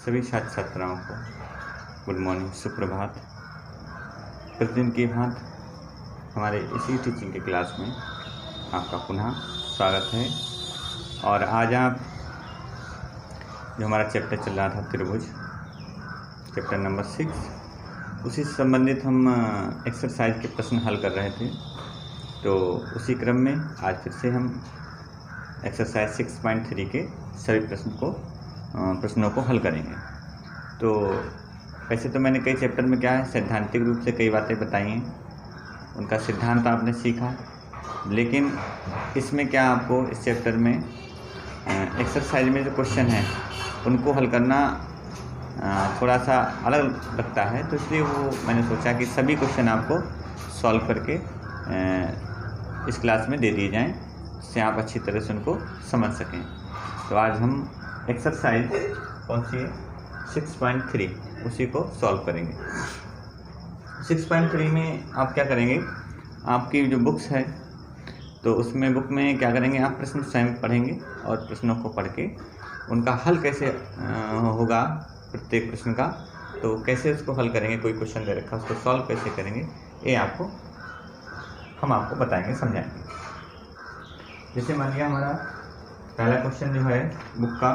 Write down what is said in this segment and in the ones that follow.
सभी छात्र छात्राओं को गुड मॉर्निंग, सुप्रभात। प्रतिदिन की भांति हमारे इसी टीचिंग के क्लास में आपका पुनः स्वागत है। और आज आप जो हमारा चैप्टर चल रहा था त्रिभुज, चैप्टर नंबर 6, उसी से संबंधित हम एक्सरसाइज के प्रश्न हल कर रहे थे। तो उसी क्रम में आज फिर से हम एक्सरसाइज 6.3 के सभी प्रश्नों को हल करेंगे। तो वैसे तो मैंने कई चैप्टर में क्या है सैद्धांतिक रूप से कई बातें बताई हैं, उनका सिद्धांत आपने सीखा, लेकिन इसमें क्या आपको इस चैप्टर में एक्सरसाइज में जो क्वेश्चन है उनको हल करना थोड़ा सा अलग लगता है। तो इसलिए वो मैंने सोचा कि सभी क्वेश्चन आपको सॉल्व करके इस क्लास में दे दिए जाएं, जिससे आप अच्छी तरह से उनको समझ सकें। तो आज हम एक्सरसाइज कौन सी है 6.3 उसी को सॉल्व करेंगे। 6.3 में आप क्या करेंगे, आपकी जो बुक्स है तो उसमें बुक में क्या करेंगे, आप प्रश्न स्वयं पढ़ेंगे और प्रश्नों को पढ़ के उनका हल कैसे होगा प्रत्येक प्रश्न का, तो कैसे उसको हल करेंगे, कोई क्वेश्चन दे रखा उसको सॉल्व कैसे करेंगे, ये हम आपको बताएंगे, समझाएंगे। जैसे मान लिया हमारा पहला क्वेश्चन जो है बुक का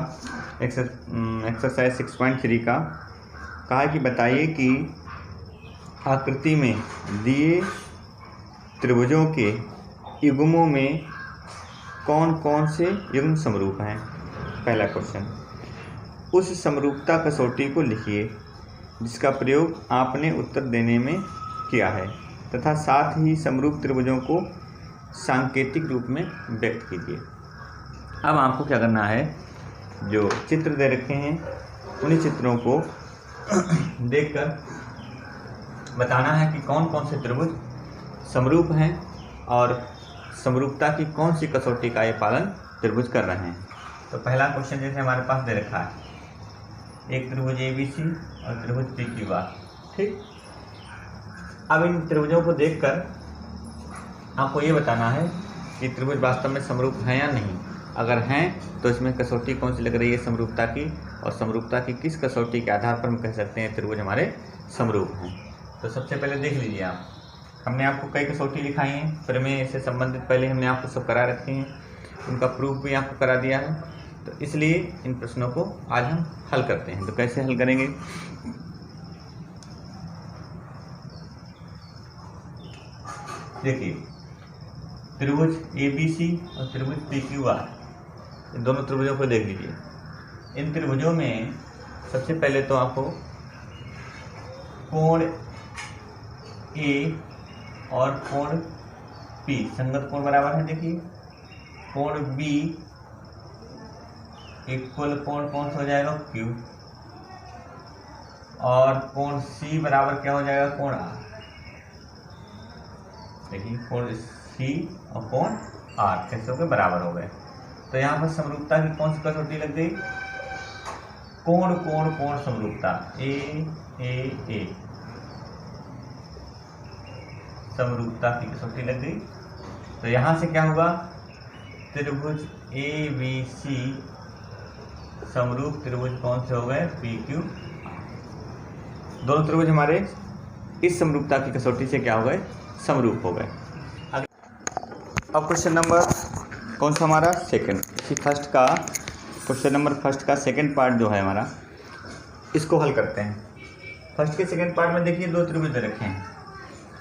एक्सरसाइज 6.3 का कहा कि बताइए कि आकृति में दिए त्रिभुजों के युग्मों में कौन कौन से युग्म समरूप हैं। पहला क्वेश्चन, उस समरूपता कसौटी को लिखिए जिसका प्रयोग आपने उत्तर देने में किया है तथा साथ ही समरूप त्रिभुजों को सांकेतिक रूप में व्यक्त कीजिए। अब आपको क्या करना है, जो चित्र दे रखे हैं उन्हीं चित्रों को देखकर बताना है कि कौन कौन से त्रिभुज समरूप हैं और समरूपता की कौन सी कसौटी का ये पालन त्रिभुज कर रहे हैं। तो पहला क्वेश्चन जैसे हमारे पास दे रखा है, एक त्रिभुज ABC और त्रिभुज PQR, ठीक। अब इन त्रिभुजों को देखकर आपको ये बताना है कि त्रिभुज वास्तव में समरूप हैं या नहीं। अगर हैं तो इसमें कसौटी कौन सी लग रही है समरूपता की, और समरूपता की किस कसौटी के आधार पर हम कह सकते हैं त्रिभुज हमारे समरूप हैं। तो सबसे पहले देख लीजिए आप, हमने आपको कई कसौटी लिखाई हैं, फिर में इससे संबंधित पहले हमने आपको सब करा रखे हैं, उनका प्रूफ भी आपको करा दिया है। तो इसलिए इन प्रश्नों को आज हम हल करते हैं। तो कैसे हल करेंगे, देखिए त्रिभुज ABC और त्रिभुज PQR, इन दोनों त्रिभुजों को देख लीजिए। इन त्रिभुजों में सबसे पहले तो आपको कोण A और कोण P संगत कोण बराबर है। देखिए कोण B इक्वल कोण कौन सा हो जाएगा Q, और कोण C बराबर क्या हो जाएगा, कोण R। देखिए कोण C और कोण R कैसे हो गए, बराबर हो गए। तो यहाँ पर समरूपता की कौन सी कसौटी लग गई, कोण कोण कोण समरूपता A समरूपता की कसौटी लग गई। तो यहाँ से क्या होगा, त्रिभुज ABC समरूप त्रिभुज कौन से हो गए, PQ। दोनों त्रिभुज हमारे इस समरूपता की कसौटी से क्या हो गए, समरूप हो गए। अब क्वेश्चन नंबर कौन सा हमारा सेकंड, इसी क्वेश्चन नंबर फर्स्ट का सेकंड पार्ट जो है हमारा, इसको हल करते हैं। फर्स्ट के सेकंड पार्ट में देखिए दो त्रिभुज दे रखे हैं,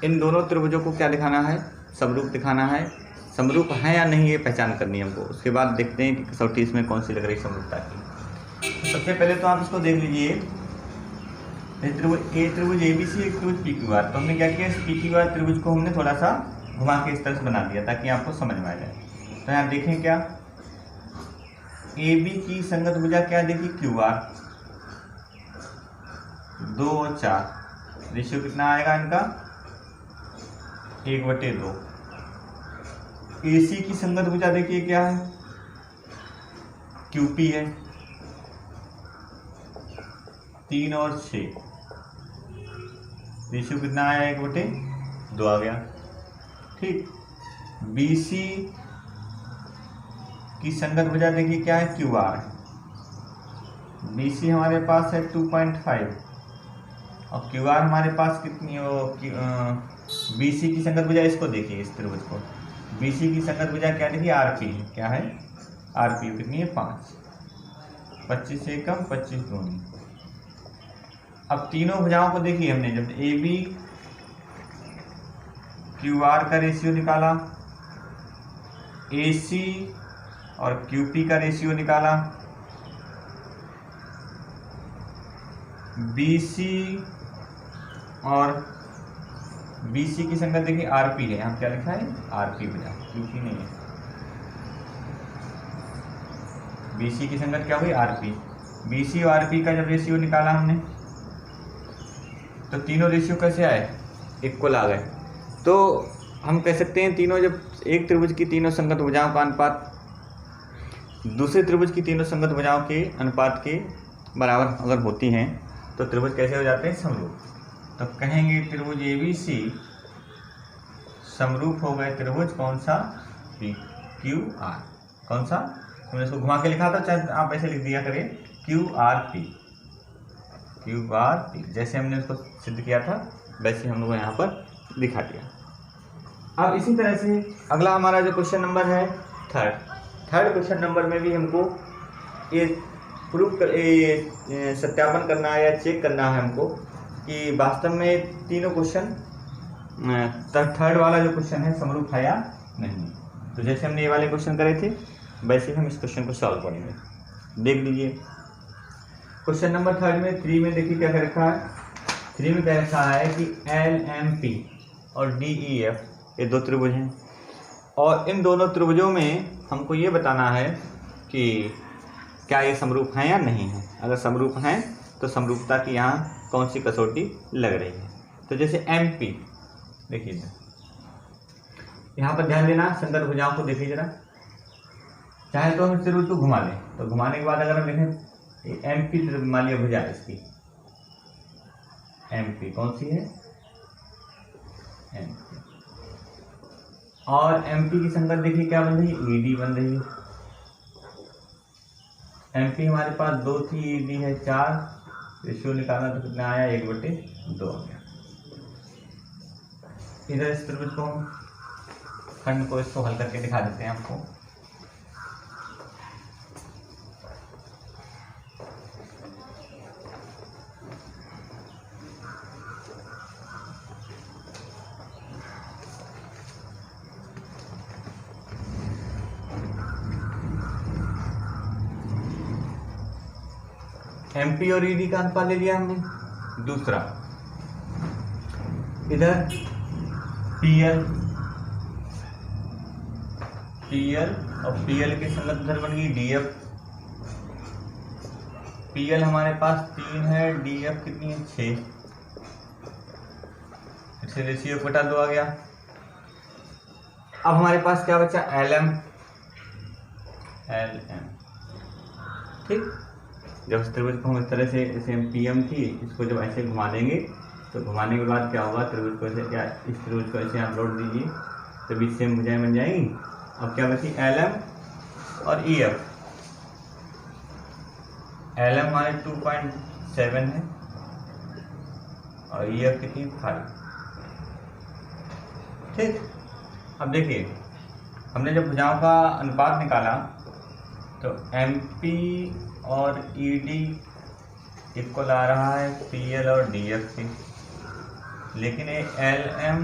इन दोनों त्रिभुजों को क्या दिखाना है, समरूप दिखाना है। समरूप है या नहीं ये पहचान करनी है हमको, उसके बाद देखते हैं कि कसौटी इसमें कौन सी लग रही समरूपता की। तो सबसे पहले तो आप इसको देख लीजिए, त्रिभुज ABC एक त्रिभुज PQR। तो हमने क्या किया, इस PQR त्रिभुज को हमने थोड़ा सा घुमा के इस तरह से बना दिया ताकि आपको समझ में आ जाए। तो यहाँ देखें क्या, AB की संगत भुजा क्या देखिए QR, 2 और 4, रेशियो कितना आएगा इनका 1/2। AC की संगत भुजा देखिए क्या है, QP है, 3 और 6, रेशियो कितना आया 1/2 आ गया, ठीक। BC की संगत भुजा देखिए क्या है, QR, BC हमारे पास है 2.5 और QR हमारे पास कितनी हो BC की संगत भुजा, इसको देखिए इस त्रिभुज को, BC की संगत भुजा क्या देखिए RP है, क्या है RP कितनी है 5, 25 से कम 25 दूनी। अब तीनों भुजाओं को देखिए हमने, जब AB QR का रेशियो निकाला, AC और QP का रेशियो निकाला, BC और BC की संगत देखिए RP है, यहाँ क्या लिखा है RP भुजा, QP नहीं है, BC की संगत क्या हुई RP। BC और RP का जब रेशियो निकाला हमने तो तीनों रेशियो कैसे आए, इक्वल आ गए। तो हम कह सकते हैं तीनों, जब एक त्रिभुज की तीनों संगत भुजाओं का अनुपात दूसरे त्रिभुज की तीनों संगत भुजाओं के अनुपात के बराबर अगर होती हैं तो त्रिभुज कैसे हो जाते हैं, समरूप। तो कहेंगे त्रिभुज ABC समरूप हो गए त्रिभुज कौन सा, PQR। कौन सा, हमने इसको घुमा के लिखा था, चाहे आप ऐसे लिख दिया करें QRP, जैसे हमने उसको सिद्ध किया था वैसे हम लोग यहाँ पर दिखा दिया। अब इसी तरह से अगला हमारा जो क्वेश्चन नंबर है थर्ड क्वेश्चन नंबर में भी हमको ये सत्यापन करना है या चेक करना है हमको कि वास्तव में तीनों क्वेश्चन, थर्ड वाला जो क्वेश्चन है समरूप है या नहीं। तो जैसे हमने ये वाले क्वेश्चन करे थे वैसे हम इस क्वेश्चन को सॉल्व करेंगे। देख लीजिए क्वेश्चन नंबर 3 में 3 में देखिए क्या कह रखा है, 3 में कह रखा है कि LMP और DEF ये दो त्रिभुज हैं और इन दोनों त्रिभुजों में हमको ये बताना है कि क्या ये समरूप हैं या नहीं है। अगर समरूप हैं तो समरूपता की यहाँ कौन सी कसौटी लग रही है। तो जैसे MP देखिए, यहाँ पर ध्यान देना, संगत भुजाओं को देखिए जरा, चाहे तो हम इस त्रिभुज को घुमा लें, तो घुमाने के बाद अगर हम देखें MP मान लिया भुजा इसकी MP कौन सी है MP, और MP की संगत देखिए क्या बन रही है, ED बन रही है। MP हमारे पास 2 थी, ED है 4, रेशियो निकालना तो कितना आया 1/2 आ गया। इधर इस त्रिभुज को हम खंड को इसको हल करके दिखा देते हैं आपको। MP और ED का अनुपात ले लिया हमने। दूसरा इधर PL और PL की संगत उधर बन गई DF। PL हमारे पास 3 है, DF कितनी है 6, इससे रेशियो बटा 2 आ गया। अब हमारे पास क्या बचा LM, ठीक। जब इस त्रिभुज को हम इस तरह से, जैसे PM थी, इसको जब ऐसे घुमा देंगे तो घुमाने के बाद क्या होगा, त्रिभुज को ऐसे, क्या इस त्रिभुज को ऐसे आप लौट दीजिए तो बीच से भुजाएं बन जाएंगी। अब क्या बची LM और EF। LM हमारे 2.7 है और EF कितनी 5, ठीक। अब देखिए हमने जब भुजाओं का अनुपात निकाला तो MP और ED इक्वल आ रहा है PL और DF के, लेकिन ये LM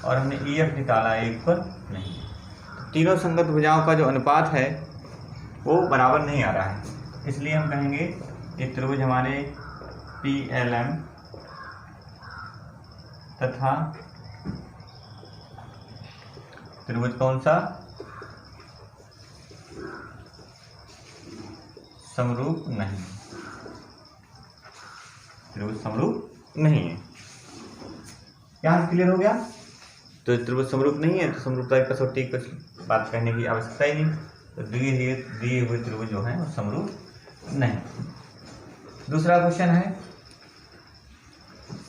और हमने EF निकाला है इक्वल नहीं। तो तीनों संगत भुजाओं का जो अनुपात है वो बराबर नहीं आ रहा है, इसलिए हम कहेंगे ये त्रिभुज हमारे PLM तथा त्रिभुज कौन सा, समरूप नहीं, त्रिभुज समरूप नहीं है। यहां क्लियर हो गया। तो त्रिभुज समरूप नहीं है तो समरूपता की कसौटी कुछ बात कहने की आवश्यकता ही नहीं। तो दिए हुए त्रिभुज जो है वो समरूप नहीं। दूसरा क्वेश्चन है,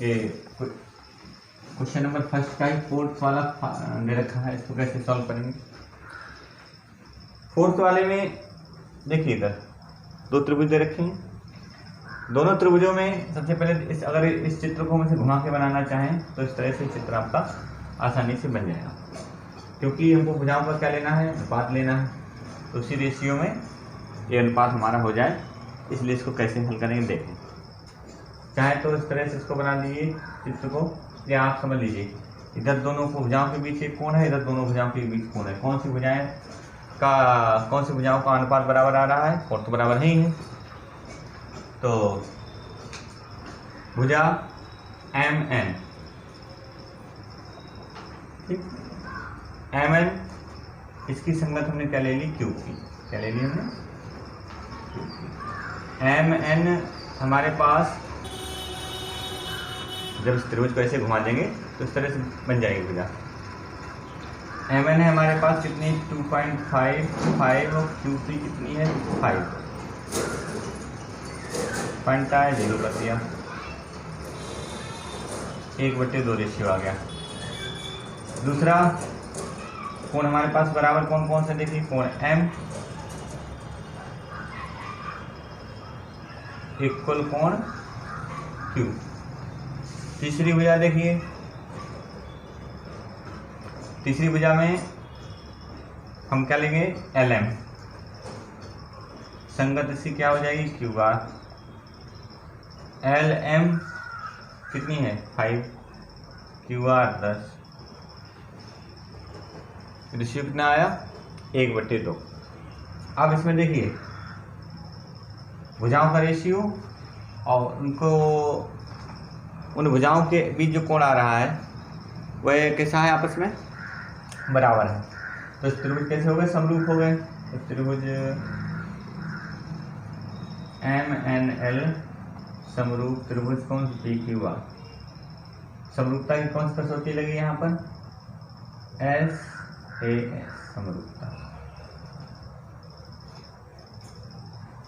ये क्वेश्चन नंबर 1 का ही 4th वाला दे रखा है, इसको कैसे सॉल्व करेंगे। 4th वाले में देखिए इधर दो त्रिभुज दे रखे हैं। दोनों त्रिभुजों में सबसे पहले अगर इस चित्र को हम इसे घुमा के बनाना चाहें तो इस तरह से चित्र आपका आसानी से बन जाएगा, क्योंकि हमको भुजाओं का क्या लेना है, अनुपात लेना है। तो उसी रेशियो में ये अनुपात हमारा हो जाए, इसलिए इसको कैसे हल करेंगे देखें। चाहे तो इस तरह से इसको बना लीजिए चित्र को, या आप समझ लीजिए इधर दोनों भुजाओं के बीच एक कोण है, इधर दोनों भुजाओं के बीच कोण है। कौन सी भुजाओं का अनुपात बराबर आ रहा है, कोण तो बराबर ही है। तो भुजा MN, ठीक, MN, इसकी संगत हमने क्या ले ली, QP। क्या ले ली हमने, MN हमारे पास जब इस त्रिभुज को ऐसे घुमा देंगे तो इस तरह से बन जाएगी भुजा। MN है हमारे पास कितनी, 2.55 और QP कितनी है, 5। पॉइंट आया, 0 कर दिया, 1/2 रेशियो आ गया। दूसरा कोण हमारे पास बराबर कौन कौन से देखिए, कोण M इक्वल कोण Q। तीसरी भुजा देखिए, तीसरी भुजा में हम क्या लेंगे, LM, संगत इसकी क्या हो जाएगी, QR। LM कितनी है, 5, QR 10, रेशियो कितना आया, 1/2। अब इसमें देखिए भुजाओं का रेशियो और उन भुजाओं के बीच जो कोण आ रहा है वह कैसा है, आपस में बराबर है। तो इस त्रिभुज कैसे हो गए, समरूप हो गए। तो त्रिभुज MNL समरूप त्रिभुज कौन सी, PQR। समरूपता की कौन सी कसौटी लगी यहाँ पर, SAS समरूपता।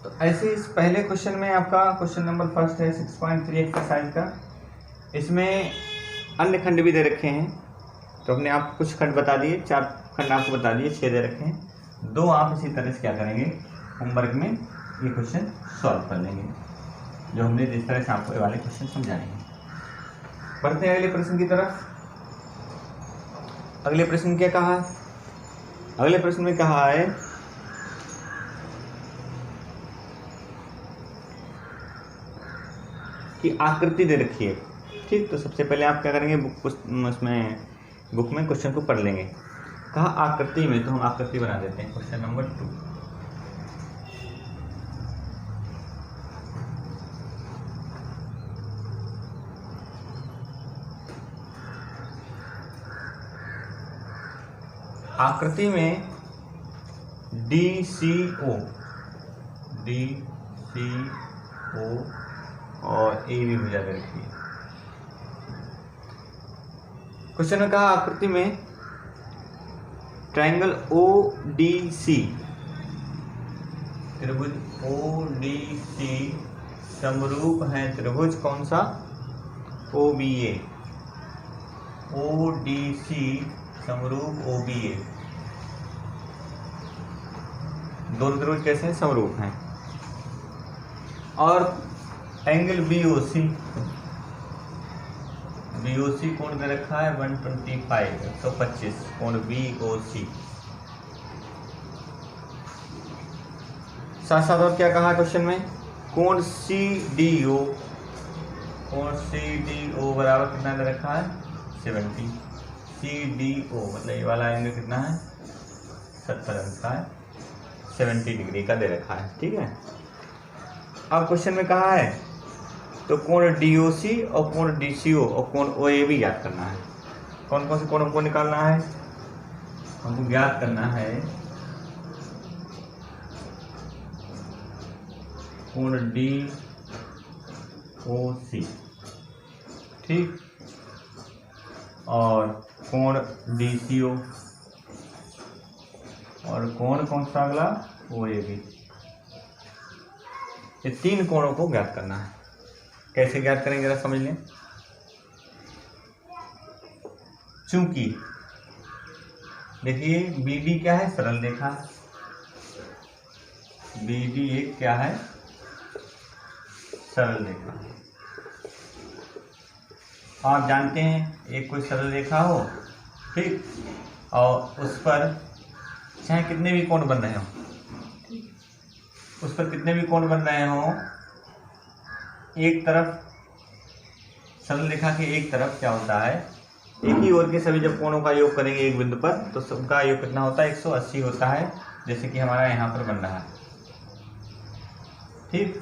तो ऐसे इस पहले क्वेश्चन में आपका क्वेश्चन नंबर फर्स्ट है 6.3 एक्सरसाइज का। इसमें अन्य खंड भी दे रखे हैं, तो हमने आपको कुछ खंड बता दिए, 4 खंड आपको बता दिए, 6 दे रखे हैं। 2 आप इसी तरह से क्या करेंगे, होमवर्क में ये क्वेश्चन सॉल्व कर लेंगे, जो हमने जिस तरह से आपको ये वाले क्वेश्चन समझाएंगे। बढ़ते हैं अगले प्रश्न की तरफ। अगले प्रश्न क्या कहा है, अगले प्रश्न में कहा है कि आकृति दे रखी है, ठीक। तो सबसे पहले आप क्या करेंगे, बुक में क्वेश्चन को पढ़ लेंगे। कहा आकृति में, तो हम आकृति बना देते हैं, क्वेश्चन नंबर 2। आकृति में DCO और AB भुजा दे रखी है। क्वेश्चन में कहा आकृति में ट्रायंगल ODC, त्रिभुज ODC समरूप है त्रिभुज कौन सा, OBA। ODC समरूप OBA। दोनों त्रिभुज कैसे हैं, समरूप हैं। और एंगल BOC कोण दे रखा है 125 कोण BOC। साथ साथ और क्या कहा क्वेश्चन में, कोण CDO बराबर कितना दे रखा है, 70। CDO मतलब ये वाला एंगल कितना है, 70 अंश का है, 70 डिग्री का दे रखा है, ठीक है। अब क्वेश्चन में कहा है तो कोण DOC और कोण DCO और कोण OAB ज्ञात करना है। कौन कौन से कोण हमको निकालना है, हमको ज्ञात करना है कोण DOC, ठीक, और कोण DCO और कोण कौन सा अगला, OAB। ये 3 कोणों को ज्ञात करना है। कैसे ज्ञात करेंगे जरा समझ लें। चूंकि देखिए BD क्या है, सरल रेखा, BD एक क्या है, सरल रेखा। आप जानते हैं एक कोई सरल रेखा हो, ठीक, और उस पर चाहे कितने भी कोण बन रहे हो, उस पर कितने भी कोण बन रहे हो, एक तरफ सरल रेखा के एक तरफ क्या होता है, एक ही ओर के सभी जब कोणों का योग करेंगे एक बिंदु पर तो सबका योग कितना होता है, 180 होता है, जैसे कि हमारा यहाँ पर बन रहा है, ठीक।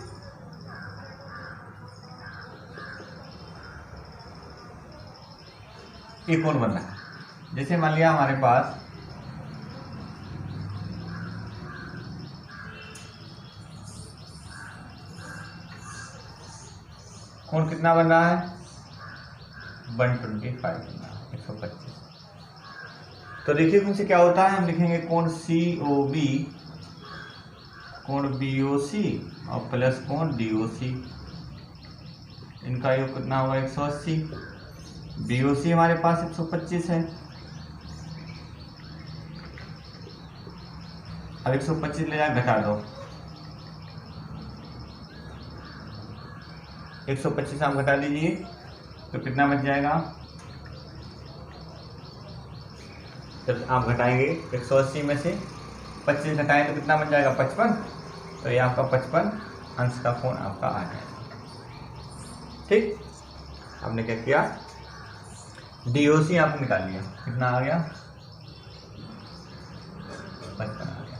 एक कोण बन रहा है, जैसे मान लिया हमारे पास कोण कितना बन रहा है, 125 बन रहा है, 125। तो देखिए उनसे क्या होता है, हम लिखेंगे कोण COB, कोण BOC और प्लस कोण DOC, इनका योग कितना हुआ, 180। BOC हमारे पास 125 है, अब 125 ले जाकर घटा दो, 125 आप घटा दीजिए तो कितना बच जाएगा, जब आप घटाएंगे 180 में से 25 घटाएं तो कितना बन जाएगा, 55। तो ये आपका 55 अंश का कोण आपका आ जाएगा, ठीक। हमने क्या किया, DOC आपने निकाल लिया, कितना आ गया, 55 आ गया।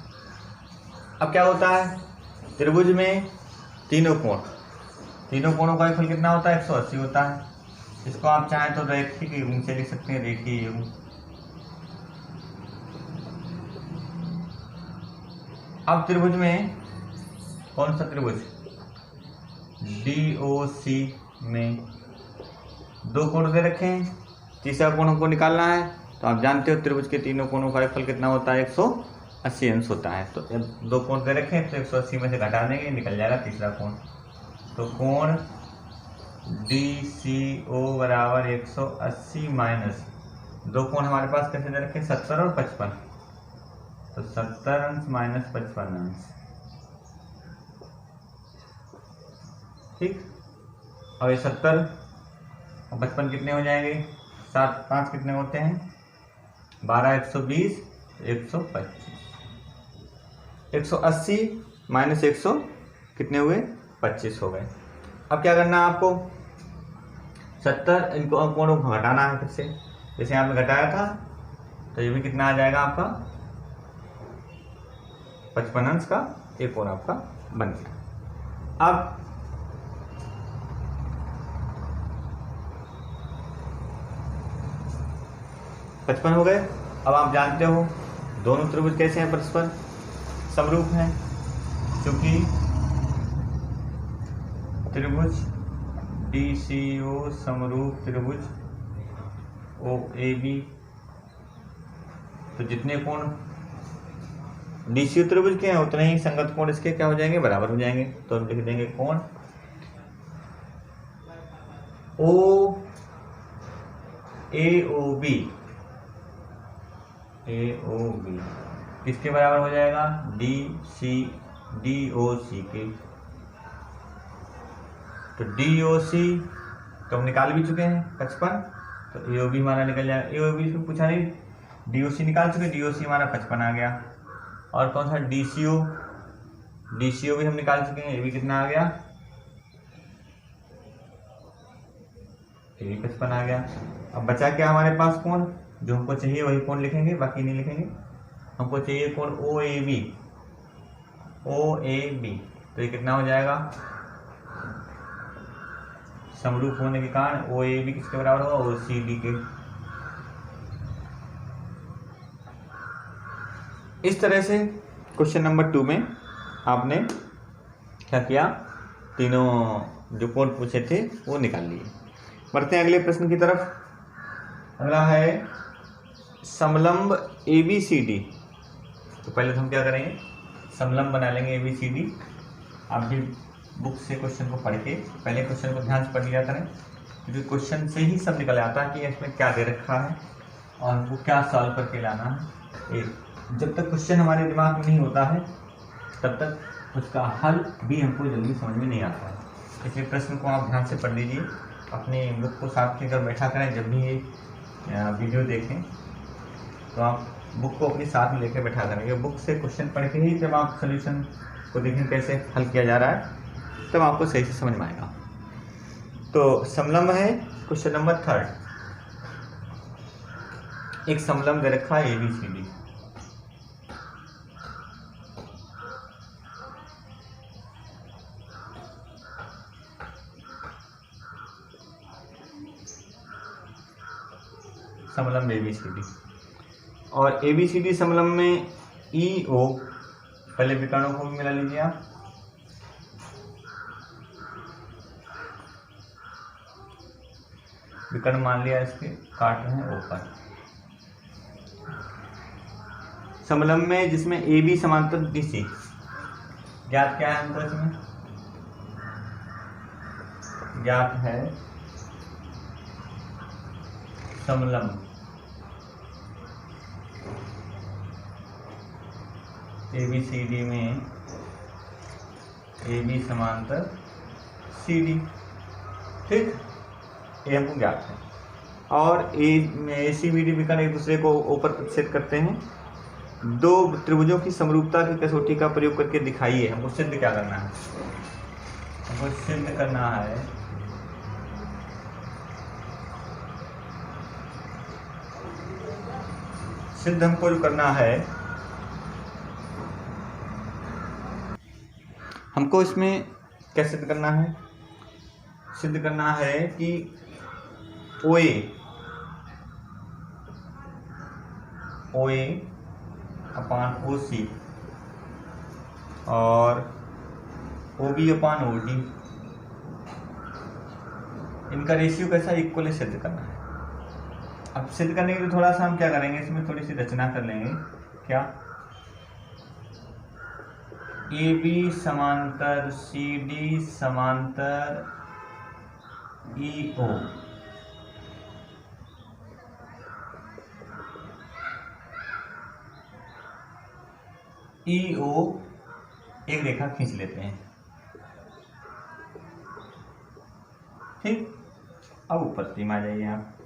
अब क्या होता है, त्रिभुज में तीनों कोणों का फल कितना होता है, 180 होता है। इसको आप चाहें तो रैखिक युग्म से लिख सकते हैं, रेखीय युग्म। अब त्रिभुज में कौन सा त्रिभुज, DOC में दो कोण दे रखे हैं, तीसरा कोण हमको निकालना है, तो आप जानते हो त्रिभुज के तीनों कोणों का फल कितना होता है, 180 अंश होता है। तो जब दो कोण दे रखे हैं तो 180 में से घटा देंगे, निकल जाएगा तीसरा कोण। तो कोण DCO बराबर 180 माइनस दो कोण हमारे पास कैसे दे रखे, 70 और 55, तो 70 अंश माइनस 55 अंश, ठीक। और ये 70 और 55 कितने हो जाएंगे, 7 5 कितने होते हैं, 12, 120, 125, 180 माइनस 100 कितने हुए, 25 हो गए। अब क्या करना है आपको, 70 इनको कोणों को घटाना है फिर से, जैसे आपने घटाया था तो ये भी कितना आ जाएगा आपका, 55 अंश का एक कोण आपका बन गया। अब पचपन हो गए। अब आप जानते हो दोनों त्रिभुज कैसे हैं, परस्पर समरूप हैं, क्योंकि त्रिभुज DCO समरूप त्रिभुज OAB, तो जितने कोण DCO त्रिभुज के हैं उतने ही संगत कोण इसके क्या हो जाएंगे, बराबर हो जाएंगे। तो हम लिख देंगे कोण AOB किसके बराबर हो जाएगा, DOC के। तो DOC तो हम निकाल भी चुके हैं 55, तो AOB हमारा निकल जाएगा। AOB से पूछा नहीं, DOC निकाल चुके, DOC हमारा 55 आ गया। और कौन सा DCO भी हम निकाल चुके हैं, ये भी कितना आ गया, ये भी 55 आ गया। अब बचा क्या हमारे पास कोण, जो हमको चाहिए वही कोण लिखेंगे, बाकी नहीं लिखेंगे। हमको चाहिए कोण OAB, तो ये कितना हो जाएगा, समरूप होने के कारण OAB किसके बराबर होगा, OCD के। इस तरह से क्वेश्चन नंबर 2 में आपने क्या किया, तीनों जो कोण पूछे थे वो निकाल लिए। बढ़ते हैं अगले प्रश्न की तरफ। अगला है समलंब ABCD। तो पहले तो हम क्या करेंगे, समलंब बना लेंगे ABCD। आप भी बुक से क्वेश्चन को पढ़ के पहले क्वेश्चन को ध्यान से पढ़ लिया करें, क्योंकि क्वेश्चन से ही सब निकल आता है कि इसमें क्या दे रखा है और हमको क्या सॉल्व करके लाना है। जब तक क्वेश्चन हमारे दिमाग में नहीं होता है तब तक उसका हल भी हमको जल्दी समझ में नहीं आता है। इसलिए प्रश्न को आप ध्यान से पढ़ लीजिए, अपनी बुक को साथ लेकर बैठा करें। जब भी ये वीडियो देखें तो आप बुक को अपने साथ में लेकर बैठा करेंगे। बुक से क्वेश्चन पढ़ के ही जब आप सोल्यूशन को देखें कैसे हल किया जा रहा है, तब आपको सही से समझ में आएगा। तो समलंब है क्वेश्चन नंबर 3। एक समलंब दे रखा है ABCD। समलंब ABCD, और ABCD समलंब में EO, पहले विकर्णों को भी मिला लीजिए आप। विकर्ण मान लिया, इसके काट रहे हैं ऊपर। समलंब में जिसमें AB समांतर BC, ज्ञात क्या है हमको इसमें? ज्ञात है समलंब ABCD में AB समांतर CD, ठीक, ये हमको ज्ञात है। और ACBD विकर्ण एक दूसरे को ऊपर प्रतिच्छेद करते हैं। दो त्रिभुजों की समरूपता की कसौटी का प्रयोग करके दिखाइए। हमको सिद्ध क्या करना है? हमको सिद्ध करना है सिद्ध हमको जो करना है, हमको इसमें क्या सिद्ध करना है? सिद्ध करना है कि OA अपान OC और OB अपान OD, इनका रेशियो कैसा इक्वल है, सिद्ध करना है। अब सिद्ध करने के लिए थोड़ा सा हम क्या करेंगे, इसमें थोड़ी सी रचना कर लेंगे। क्या? AB समांतर CD समांतर EO, EO एक रेखा खींच लेते हैं, ठीक। अब ऊपर में आ जाइए आप।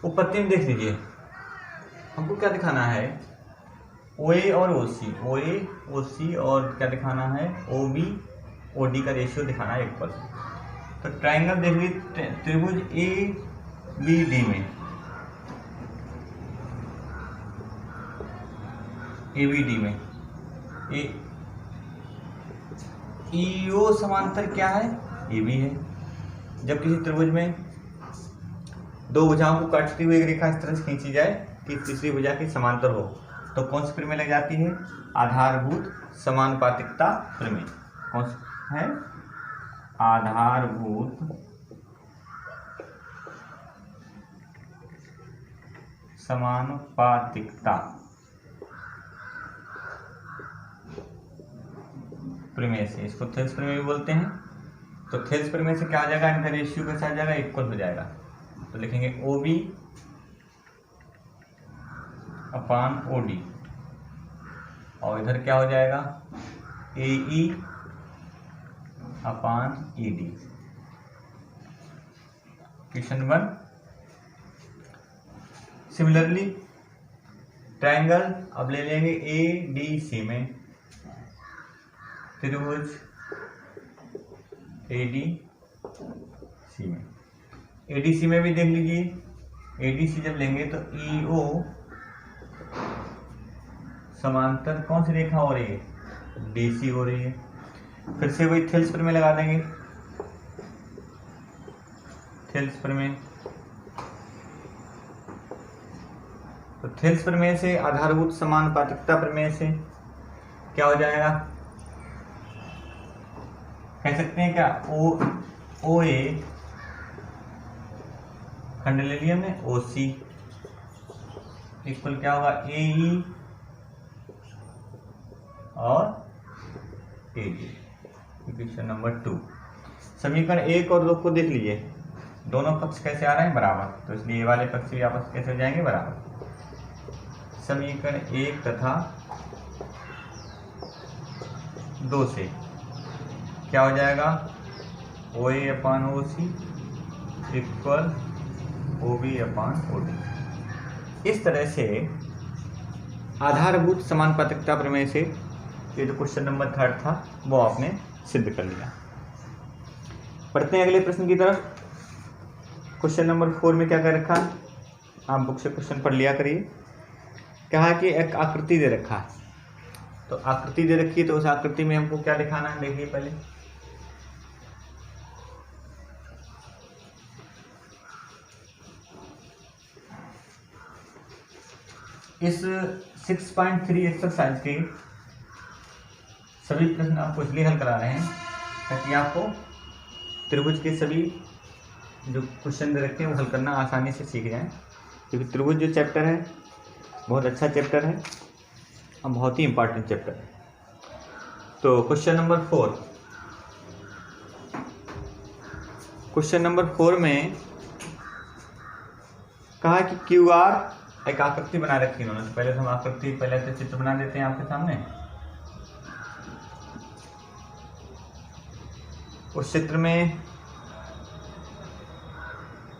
उपपत्ति में देख लीजिए, हमको क्या दिखाना है? OA और OC और क्या दिखाना है? OB OD का रेशियो दिखाना है इक्वल। तो ट्रायंगल देख लीजिए, त्रिभुज ABD में EO समांतर क्या है? AB है। जब किसी त्रिभुज में दो भुजाओं को काटती हुई एक रेखा इस तरह से खींची जाए कि तीसरी भुजा के समांतर हो, तो कौन सी प्रमेय लग जाती है? आधारभूत समानुपातिकता प्रमेय। कौन सी है? आधारभूत समानुपातिकता प्रमेय से, इसको थेल्स प्रमेय भी बोलते हैं। तो थेल्स प्रमेय से क्या आ जाएगा? इनका रेशियो कैसा आ जाएगा? इक्वल हो जाएगा। तो लिखेंगे OB अपान OD, और इधर क्या हो जाएगा? AE अपान ED। क्वेश्चन 1। सिमिलरली ट्रायंगल अब ले लेंगे ADC में, त्रिभुज ADC में। ADC में भी देख लीजिए, ADC जब लेंगे तो EO समांतर कौन सी रेखा हो रही है? DC हो रही है। फिर से वही थेल्स प्रमेय लगा देंगे। थेल्स प्रमेय, तो थेल्स प्रमेय से, आधारभूत समानुपातिकता प्रमेय से क्या हो जाएगा? कह सकते हैं क्या? OA खंड ले लिया हमने, OC इक्वल क्या होगा? AE और AD। Question number 2। समीकरण 1 और 2 को देख लीजिए, दोनों पक्ष कैसे आ रहे हैं? बराबर। तो इसलिए ये वाले पक्ष भी आपस कैसे हो जाएंगे? बराबर। समीकरण 1 तथा 2 से क्या हो जाएगा, OA/OC इक्वल OB/OD। इस तरह से आधारभूत समानुपातिकता प्रमेय से ये जो क्वेश्चन नंबर 3 था वो आपने सिद्ध कर लिया। पढ़ते हैं अगले प्रश्न की तरफ। क्वेश्चन नंबर 4 में क्या कर रखा है, आप बुक से क्वेश्चन पढ़ लिया करिए। कहा है कि एक आकृति दे रखा है, तो आकृति दे रखी है तो उस आकृति में हमको क्या दिखाना है, देखिए पहले। इस 6.3 एक्सरसाइज के सभी प्रश्न आपको इसलिए हल करा रहे हैं ताकि आपको त्रिभुज के सभी जो क्वेश्चन दे रखे हैं वो हल करना आसानी से सीख जाएं, क्योंकि त्रिभुज जो चैप्टर है बहुत अच्छा चैप्टर है और बहुत ही इम्पोर्टेंट चैप्टर है। तो क्वेश्चन नंबर 4 में कहा कि QR एक आकृति बना रखी है उन्होंने। पहले तो हम आकृति पहले से चित्र बना देते हैं आपके सामने। उस चित्र में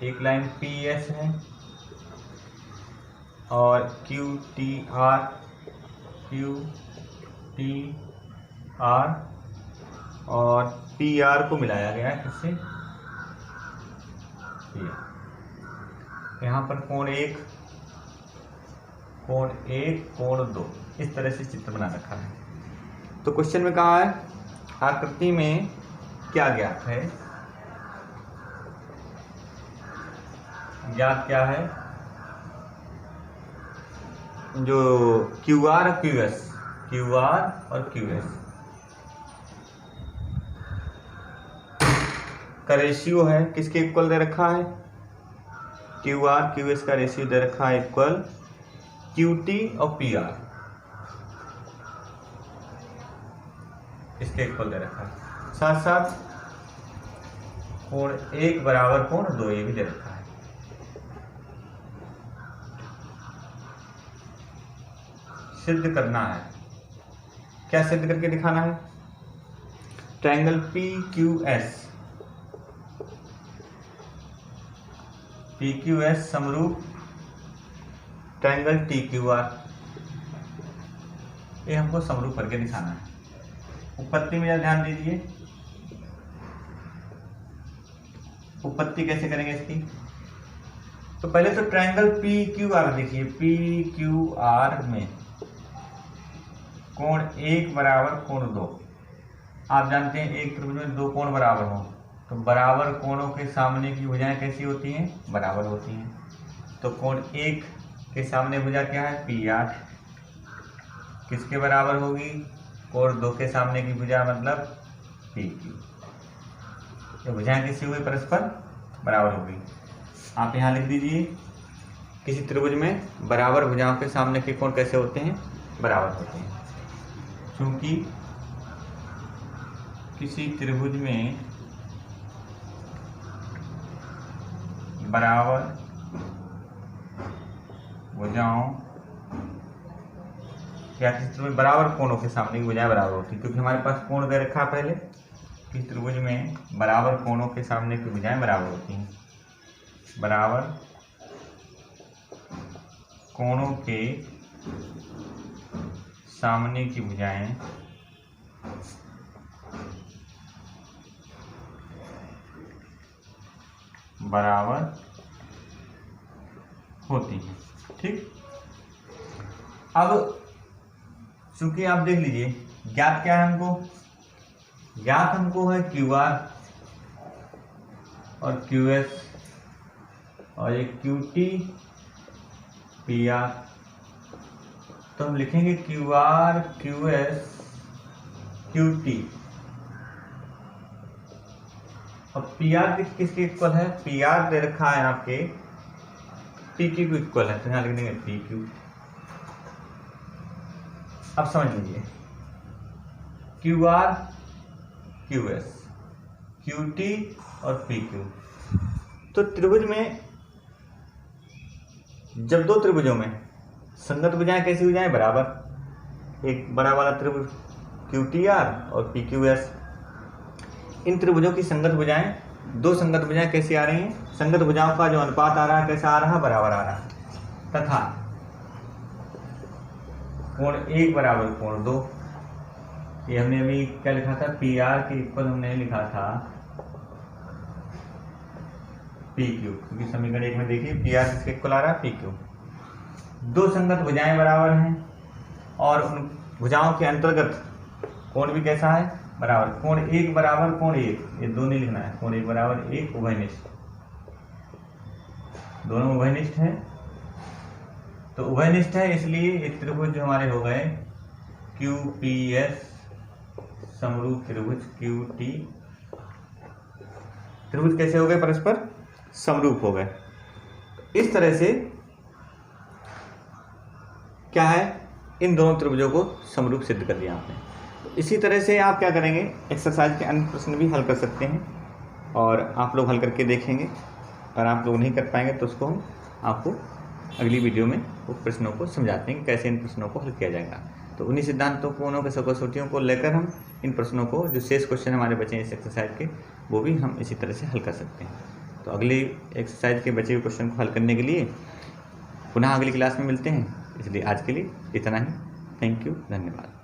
एक लाइन PS है और QTR और PR को मिलाया गया है किससे, यहाँ पर कोण 1 कोण 2 इस तरह से चित्र बना रखा है। तो क्वेश्चन में कहा है आकृति में क्या ज्ञात है, ज्ञात क्या है, जो QR और QS का रेशियो है, किसके इक्वल दे रखा है, QR QS का रेशियो दे रखा है इक्वल QT और PR इसके इक्वल दे रखा है। साथ साथ कोण 1 बराबर कोण 2 ये भी दे रखा है। सिद्ध करना है, क्या सिद्ध करके दिखाना है, ट्रायंगल PQS समरूप ट्रायंगल TQR, ये हमको समरूप करके दिखाना है। उत्पत्ति में ध्यान दीजिए, उत्पत्ति कैसे करेंगे इसकी। तो पहले तो ट्रायंगल PQR देखिए, PQR में कोण 1 बराबर कोण 2। आप जानते हैं एक त्रिभुज में 2 कोण बराबर हो तो बराबर कोणों के सामने की भुजाएं कैसी होती हैं, बराबर होती हैं। तो कोण 1 के सामने भुजा क्या है, PR, किसके बराबर होगी, कोण 2 के सामने की भुजा मतलब PQ। तो भुजाएं किसी हुई परस्पर बराबर होगी। आप यहाँ लिख दीजिए, किसी त्रिभुज में बराबर भुजाओं के सामने के कोण कैसे होते हैं, बराबर होते हैं। क्योंकि किसी त्रिभुज में बराबर भुजाओं या किसी त्रिभुज में बराबर कोणों के सामने की भुजाएं बराबर होती है, क्योंकि हमारे पास कोण दे रखा है पहले। किसी त्रिभुज में बराबर कोणों के सामने की भुजाएं बराबर होती हैं, बराबर कोणों के सामने की भुजाएं बराबर होती हैं। ठीक, अब चूंकि आप देख लीजिए ज्ञात क्या है हमको, ज्ञात हमको है QR और QS और एक QT PR। तो हम लिखेंगे QR QS QT और PR किसके इक्वल है, PR दे रखा है आपके PQ को इक्वल है, तो यहाँ लिख देंगे PQ। अब समझ लीजिए QR QS QT और PQ। तो त्रिभुज में जब दो त्रिभुजों में संगत भुजाएं कैसी हो जाए? बराबर। एक बड़ा वाला त्रिभुज QTR और PQS, इन त्रिभुजों की संगत भुजाएं, दो संगत भुजाएं कैसी आ रही हैं? संगत भुजाओं का जो अनुपात आ रहा है कैसा आ रहा है? बराबर आ रहा है। तथा कोण 1 बराबर कोण 2, ये हमने अभी क्या लिखा था? PR के इक्वल हमने लिखा था PQ, क्योंकि समीकरण 1 में देखिए PR किसके इक्वल आ रहा है? PQ। दो संगत भुजाएं बराबर हैं और उन भुजाओं के अंतर्गत कोण भी कैसा है? बराबर। कोण 1 बराबर कोण 1, ये दो नहीं लिखना है। कोण 1 बराबर 1 उभयनिष्ठ, दोनों उभयनिष्ठ है। तो उभयनिष्ठ है इसलिए ये त्रिभुज जो हमारे हो गए QPS समरूप त्रिभुज QT, त्रिभुज कैसे हो गए? परस्पर समरूप हो गए। इस तरह से क्या है? इन दोनों त्रिभुजों को समरूप सिद्ध कर दिया आपने। तो इसी तरह से आप क्या करेंगे? एक्सरसाइज के अन्य प्रश्न भी हल कर सकते हैं और आप लोग हल करके देखेंगे। और आप लोग नहीं कर पाएंगे तो उसको हम आपको अगली वीडियो में वो प्रश्नों को समझाते हैं कि कैसे इन प्रश्नों को हल किया जाएगा। तो उन्हीं सिद्धांतों कोणों के कसौटियों को लेकर हम इन प्रश्नों को, जो शेष क्वेश्चन हमारे बचे हैं इस एक्सरसाइज के, वो भी हम इसी तरह से हल कर सकते हैं। तो अगली एक्सरसाइज के बचे हुए क्वेश्चन को हल करने के लिए पुनः अगली क्लास में मिलते हैं। इसलिए आज के लिए इतना ही। थैंक यू, धन्यवाद।